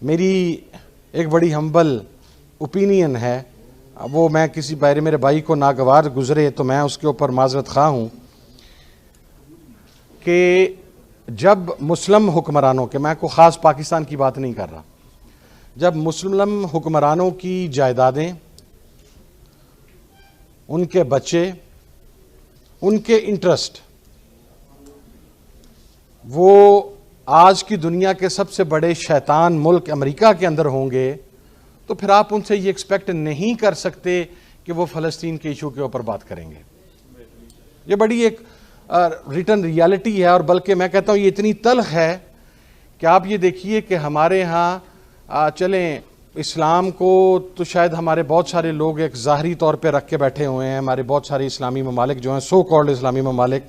میری ایک بڑی ہمبل اوپینین ہے، وہ میں کسی میرے بھائی کو ناگوار گزرے تو میں اس کے اوپر معذرت خواہ ہوں کہ جب مسلم حکمرانوں کے، میں کوئی خاص پاکستان کی بات نہیں کر رہا، جب مسلم حکمرانوں کی جائیدادیں، ان کے بچے، ان کے انٹرسٹ وہ آج کی دنیا کے سب سے بڑے شیطان ملک امریکہ کے اندر ہوں گے، تو پھر آپ ان سے یہ ایکسپیکٹ نہیں کر سکتے کہ وہ فلسطین کے ایشو کے اوپر بات کریں گے۔ یہ بڑی ایک ریٹن ریالٹی ہے، اور بلکہ میں کہتا ہوں یہ اتنی تلخ ہے کہ آپ یہ دیکھیے کہ ہمارے ہاں چلیں اسلام کو تو شاید ہمارے بہت سارے لوگ ایک ظاہری طور پہ رکھ کے بیٹھے ہوئے ہیں، ہمارے بہت سارے اسلامی ممالک جو ہیں سو کالڈ اسلامی ممالک،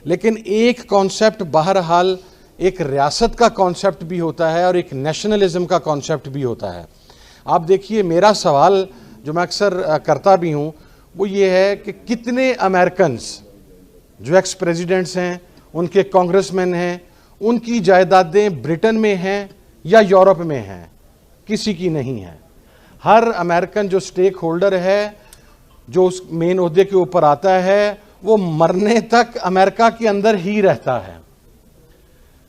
لیکن ایک کانسیپٹ بہرحال ایک ریاست کا کانسیپٹ بھی ہوتا ہے اور ایک نیشنلزم کا کانسیپٹ بھی ہوتا ہے۔ آپ دیکھیے میرا سوال جو میں اکثر کرتا بھی ہوں وہ یہ ہے کہ کتنے امریکنز جو ایکس پریزیڈنٹس ہیں، ان کے کانگریس مین ہیں، ان کی جائیدادیں برٹن میں ہیں یا یورپ میں ہیں؟ کسی کی نہیں ہے۔ ہر امریکن جو سٹیک ہولڈر ہے، جو اس مین عہدے کے اوپر آتا ہے، وہ مرنے تک امریکہ کے اندر ہی رہتا ہے۔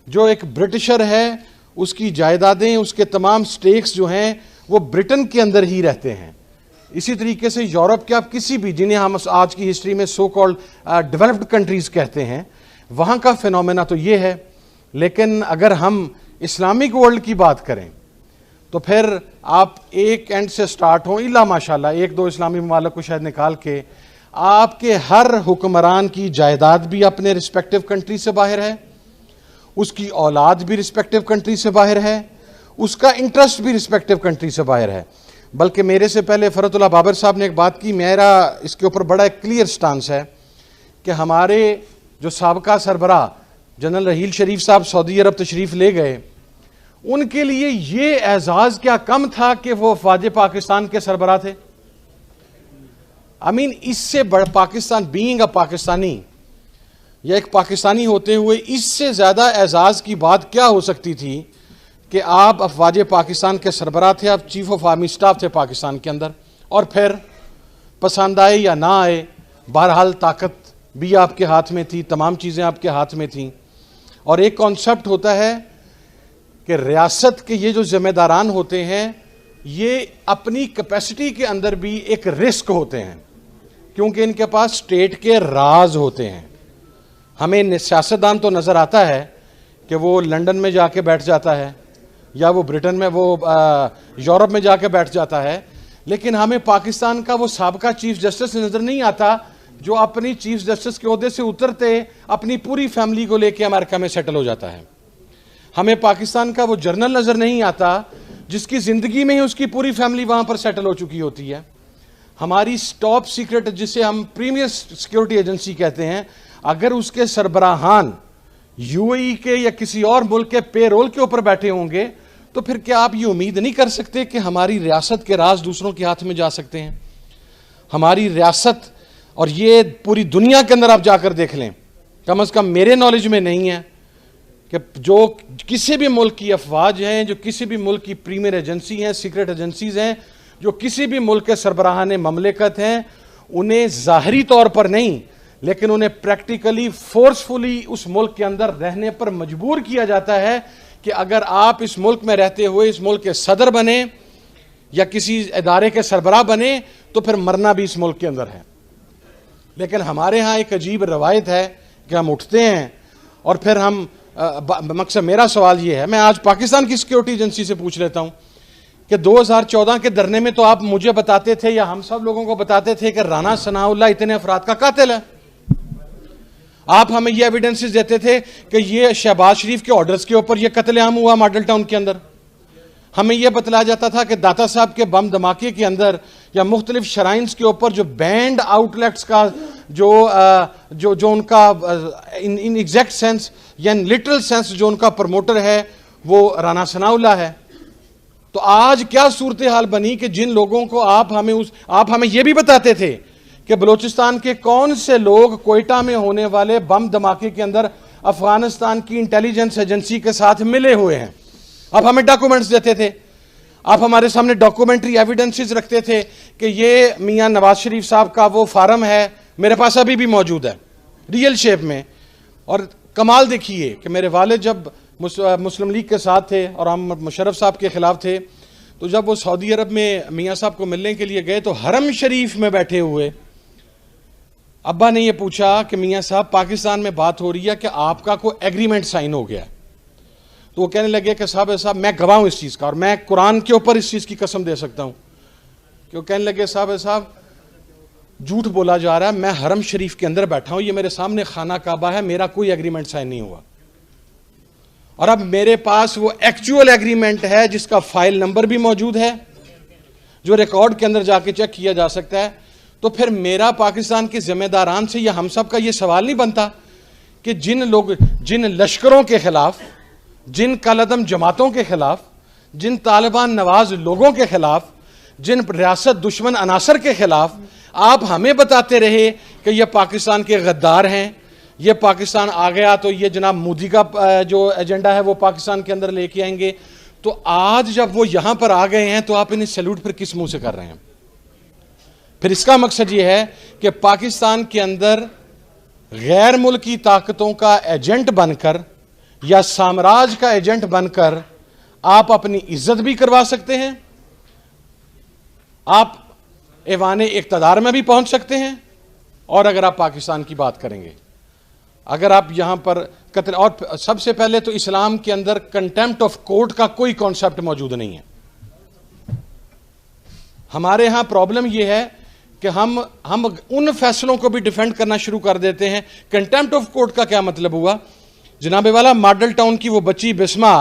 جو ایک برٹشر ہے اس کی جائیدادیں، اس کے تمام سٹیکس جو ہیں وہ برٹن کے اندر ہی رہتے ہیں۔ اسی طریقے سے یورپ کے آپ کسی بھی، جنہیں ہم آج کی ہسٹری میں سو کالڈ ڈیولپڈ کنٹریز کہتے ہیں، وہاں کا فینومینا تو یہ ہے۔ لیکن اگر ہم اسلامک ورلڈ کی بات کریں تو پھر آپ ایک اینڈ سے سٹارٹ ہوں، الا ماشاءاللہ ایک دو اسلامی ممالک کو شاید نکال کے، آپ کے ہر حکمران کی جائیداد بھی اپنے رسپیکٹیو کنٹری سے باہر ہے، اس کی اولاد بھی رسپیکٹیو کنٹری سے باہر ہے، اس کا انٹرسٹ بھی رسپیکٹیو کنٹری سے باہر ہے۔ بلکہ میرے سے پہلے فرحت اللہ بابر صاحب نے ایک بات کی، میرا اس کے اوپر بڑا ایک کلیئر سٹانس ہے کہ ہمارے جو سابقہ سربراہ جنرل رحیل شریف صاحب سعودی عرب تشریف لے گئے، ان کے لیے یہ اعزاز کیا کم تھا کہ وہ افواج پاکستان کے سربراہ تھے؟ اس سے بڑا پاکستان بینگ اے پاکستانی یا ایک پاکستانی ہوتے ہوئے اس سے زیادہ اعزاز کی بات کیا ہو سکتی تھی کہ آپ افواج پاکستان کے سربراہ تھے، آپ چیف آف آرمی سٹاف تھے پاکستان کے اندر، اور پھر پسند آئے یا نہ آئے بہرحال طاقت بھی آپ کے ہاتھ میں تھی، تمام چیزیں آپ کے ہاتھ میں تھیں۔ اور ایک کانسیپٹ ہوتا ہے کہ ریاست کے یہ جو ذمہ داران ہوتے ہیں یہ اپنی کیپیسٹی کے اندر بھی ایک رسک ہوتے ہیں، کیونکہ ان کے پاس اسٹیٹ کے راز ہوتے ہیں۔ ہمیں سیاستدان تو نظر آتا ہے کہ وہ لندن میں جا کے بیٹھ جاتا ہے یا وہ برٹن میں، وہ یورپ میں جا کے بیٹھ جاتا ہے، لیکن ہمیں پاکستان کا وہ سابقہ چیف جسٹس نظر نہیں آتا جو اپنی چیف جسٹس کے عہدے سے اترتے اپنی پوری فیملی کو لے کے امریکہ میں سیٹل ہو جاتا ہے۔ ہمیں پاکستان کا وہ جرنل نظر نہیں آتا جس کی زندگی میں ہی اس کی پوری فیملی وہاں پر سیٹل ہو چکی ہوتی ہے۔ ہماری ٹاپ سیکرٹ جسے ہم پریمیئر سیکیورٹی ایجنسی کہتے ہیں، اگر اس کے سربراہان یو اے ای کے یا کسی اور ملک کے پے رول کے اوپر بیٹھے ہوں گے تو پھر کیا آپ یہ امید نہیں کر سکتے کہ ہماری ریاست کے راز دوسروں کے ہاتھ میں جا سکتے ہیں؟ ہماری ریاست، اور یہ پوری دنیا کے اندر آپ جا کر دیکھ لیں، کم از کم میرے نالج میں نہیں ہے کہ جو کسی بھی ملک کی افواج ہیں، جو کسی بھی ملک کی پریمیئر ایجنسی ہیں، سیکرٹ ایجنسیز ہیں، جو کسی بھی ملک کے سربراہان مملکت ہیں، انہیں ظاہری طور پر نہیں لیکن انہیں پریکٹیکلی فورسفلی اس ملک کے اندر رہنے پر مجبور کیا جاتا ہے کہ اگر آپ اس ملک میں رہتے ہوئے اس ملک کے صدر بنے یا کسی ادارے کے سربراہ بنے تو پھر مرنا بھی اس ملک کے اندر ہے۔ لیکن ہمارے ہاں ایک عجیب روایت ہے کہ ہم اٹھتے ہیں اور پھر ہم مقصد میرا سوال یہ ہے، میں آج پاکستان کی سیکیورٹی ایجنسی سے پوچھ لیتا ہوں کہ 2014 کے دھرنے میں تو آپ مجھے بتاتے تھے یا ہم سب لوگوں کو بتاتے تھے کہ رانا ثناء اللہ اتنے افراد کا قاتل ہے۔ آپ ہمیں یہ ایویڈنسز دیتے تھے کہ یہ شہباز شریف کے آرڈرز کے اوپر یہ قتل عام ہوا ماڈل ٹاؤن کے اندر۔ ہمیں یہ بتلایا جاتا تھا کہ داتا صاحب کے بم دھماکے کے اندر یا مختلف شرائنز کے اوپر جو بینڈ آؤٹ لیٹس کا جو ان کا ان ایگزیکٹ سینس یا ان لٹرل سینس جو ان کا پروموٹر ہے وہ رانا ثناء اللہ ہے۔ تو آج کیا صورتحال بنی کہ جن لوگوں کو آپ ہمیں یہ بھی بتاتے تھے کہ بلوچستان کے کون سے لوگ کوئٹہ میں ہونے والے بم دھماکے کے اندر افغانستان کی انٹیلیجنس ایجنسی کے ساتھ ملے ہوئے ہیں، آپ ہمیں ڈاکومنٹس دیتے تھے, آپ ہمارے سامنے ڈاکومنٹری ایویڈنسز رکھتے تھے کہ یہ میاں نواز شریف صاحب کا وہ فارم ہے, میرے پاس ابھی بھی موجود ہے ریئل شیپ میں. اور کمال دیکھیے کہ میرے والد جب مسلم لیگ کے ساتھ تھے اور ہم مشرف صاحب کے خلاف تھے, تو جب وہ سعودی عرب میں میاں صاحب کو ملنے کے لیے گئے تو حرم شریف میں بیٹھے ہوئے ابا نے یہ پوچھا کہ میاں صاحب پاکستان میں بات ہو رہی ہے کہ آپ کا کوئی ایگریمنٹ سائن ہو گیا ہے. تو وہ کہنے لگے کہ صاحب میں گواہ ہوں اس چیز کا, اور میں قرآن کے اوپر اس چیز کی قسم دے سکتا ہوں. کہ وہ کہنے لگے صاحب جھوٹ بولا جا رہا ہے, میں حرم شریف کے اندر بیٹھا ہوں, یہ میرے سامنے خانہ کعبہ ہے, میرا کوئی ایگریمنٹ سائن نہیں ہوا. اور اب میرے پاس وہ ایکچوئل ایگریمنٹ ہے جس کا فائل نمبر بھی موجود ہے, جو ریکارڈ کے اندر جا کے چیک کیا جا سکتا ہے. تو پھر میرا پاکستان کے ذمہ داران سے یا ہم سب کا یہ سوال نہیں بنتا کہ جن لشکروں کے خلاف, جن کالعدم جماعتوں کے خلاف, جن طالبان نواز لوگوں کے خلاف, جن ریاست دشمن عناصر کے خلاف آپ ہمیں بتاتے رہے کہ یہ پاکستان کے غدار ہیں, یہ پاکستان آ گیا تو یہ جناب مودی کا جو ایجنڈا ہے وہ پاکستان کے اندر لے کے آئیں گے, تو آج جب وہ یہاں پر آ گئے ہیں تو آپ انہیں سیلوٹ پھر کس منہ سے کر رہے ہیں؟ پھر اس کا مقصد یہ ہے کہ پاکستان کے اندر غیر ملکی طاقتوں کا ایجنٹ بن کر یا سامراج کا ایجنٹ بن کر آپ اپنی عزت بھی کروا سکتے ہیں, آپ ایوان اقتدار میں بھی پہنچ سکتے ہیں, اور اگر آپ پاکستان کی بات کریں گے, اگر آپ یہاں پر قتل, اور سب سے پہلے تو اسلام کے اندر کنٹیمپٹ آف کورٹ کا کوئی کانسیپٹ موجود نہیں ہے. ہمارے ہاں پرابلم یہ ہے کہ ہم ان فیصلوں کو بھی ڈیفینڈ کرنا شروع کر دیتے ہیں. کنٹیمپٹ آف کورٹ کا کیا مطلب ہوا؟ جناب والا ماڈل ٹاؤن کی وہ بچی بسمہ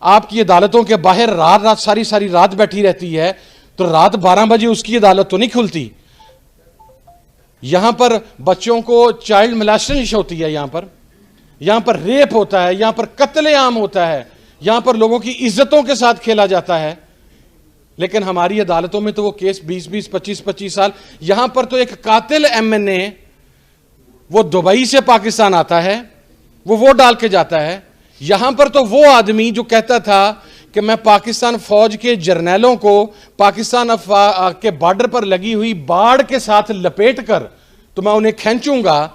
آپ کی عدالتوں کے باہر رات ساری رات بیٹھی رہتی ہے, تو رات 12 بجے اس کی عدالت تو نہیں کھلتی. یہاں پر بچوں کو چائلڈ ملیسٹیشن ہوتی ہے, یہاں پر ریپ ہوتا ہے, یہاں پر قتل عام ہوتا ہے, یہاں پر لوگوں کی عزتوں کے ساتھ کھیلا جاتا ہے. لیکن ہماری عدالتوں میں تو وہ کیس 20 25 سال. یہاں پر تو ایک قاتل MNA وہ دبئی سے پاکستان آتا ہے, وہ ووٹ ڈال کے جاتا ہے. یہاں پر تو وہ آدمی جو کہتا تھا کہ میں پاکستان فوج کے جرنیلوں کو پاکستان کے بارڈر پر لگی ہوئی باڑ کے ساتھ لپیٹ کر تو میں انہیں کھینچوں گا,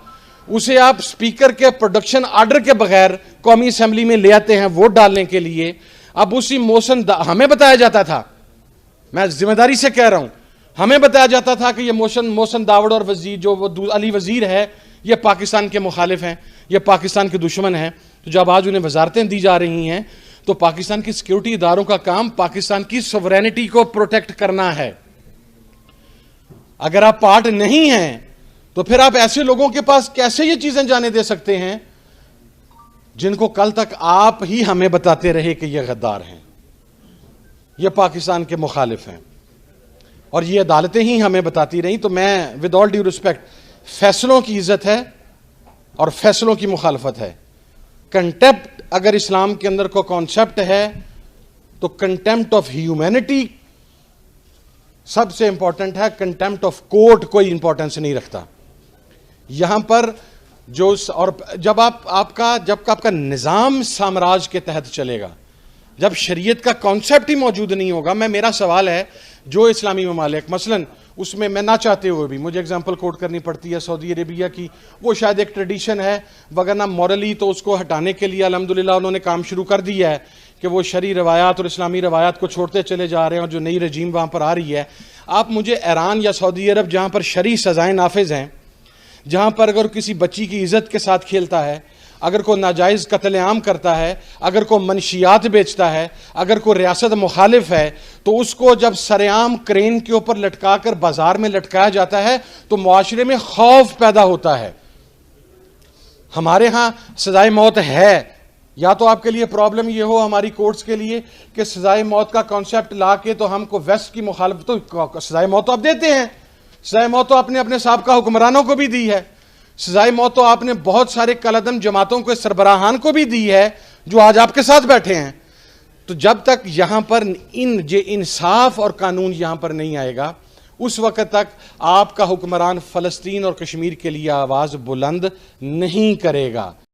اسے آپ سپیکر کے پروڈکشن آرڈر کے بغیر قومی اسمبلی میں لے آتے ہیں ووٹ ڈالنے کے لیے. اب اسی موشن ہمیں بتایا جاتا تھا, میں ذمہ داری سے کہہ رہا ہوں, ہمیں بتایا جاتا تھا کہ یہ موشن داوڑ اور وزیر جو علی وزیر ہے یہ پاکستان کے مخالف ہیں, یہ پاکستان کے دشمن ہیں. تو جب آج انہیں وزارتیں دی جا رہی ہیں تو پاکستان کی سیکیورٹی اداروں کا کام پاکستان کی سوورینٹی کو پروٹیکٹ کرنا ہے. اگر آپ پارٹ نہیں ہیں تو پھر آپ ایسے لوگوں کے پاس کیسے یہ چیزیں جانے دے سکتے ہیں جن کو کل تک آپ ہی ہمیں بتاتے رہے کہ یہ غدار ہیں, یہ پاکستان کے مخالف ہیں, اور یہ عدالتیں ہی ہمیں بتاتی رہیں. تو میں ود آل ڈیو ریسپیکٹ, فیصلوں کی عزت ہے اور فیصلوں کی مخالفت ہے. کنٹیمپٹ اگر اسلام کے اندر کو کانسیپٹ ہے تو کنٹیمپٹ آف ہیومینٹی سب سے امپورٹنٹ ہے, کنٹیمپٹ آف کورٹ کوئی امپورٹنس نہیں رکھتا. یہاں پر جو اور جب آپ کا نظام سامراج کے تحت چلے گا, جب شریعت کا کانسیپٹ ہی موجود نہیں ہوگا. میرا سوال ہے جو اسلامی ممالک مثلاً اس میں نہ چاہتے ہوئے بھی مجھے اگزامپل کوٹ کرنی پڑتی ہے سعودی عربیہ کی, وہ شاید ایک ٹریڈیشن ہے, وگرنہ مورلی تو اس کو ہٹانے کے لیے الحمدللہ انہوں نے کام شروع کر دیا ہے کہ وہ شرعی روایات اور اسلامی روایات کو چھوڑتے چلے جا رہے ہیں, اور جو نئی رجیم وہاں پر آ رہی ہے. آپ مجھے ایران یا سعودی عرب جہاں پر شرعی سزائیں نافذ ہیں, جہاں پر اگر کسی بچی کی عزت کے ساتھ کھیلتا ہے, اگر کوئی ناجائز قتل عام کرتا ہے, اگر کوئی منشیات بیچتا ہے, اگر کوئی ریاست مخالف ہے, تو اس کو جب سرعام کرین کے اوپر لٹکا کر بازار میں لٹکایا جاتا ہے تو معاشرے میں خوف پیدا ہوتا ہے. ہمارے ہاں سزائے موت ہے, یا تو آپ کے لیے پرابلم یہ ہو ہماری کورٹس کے لیے کہ سزائے موت کا کانسیپٹ لا کے تو ہم کو ویسٹ کی مخالفت, تو سزائے موت تو آپ دیتے ہیں, سزائے موت تو آپ نے اپنے سابقہ حکمرانوں کو بھی دی ہے, سزائے موت تو آپ نے بہت سارے کالعدم جماعتوں کے سربراہان کو بھی دی ہے جو آج آپ کے ساتھ بیٹھے ہیں. تو جب تک یہاں پر انصاف اور قانون یہاں پر نہیں آئے گا, اس وقت تک آپ کا حکمران فلسطین اور کشمیر کے لیے آواز بلند نہیں کرے گا.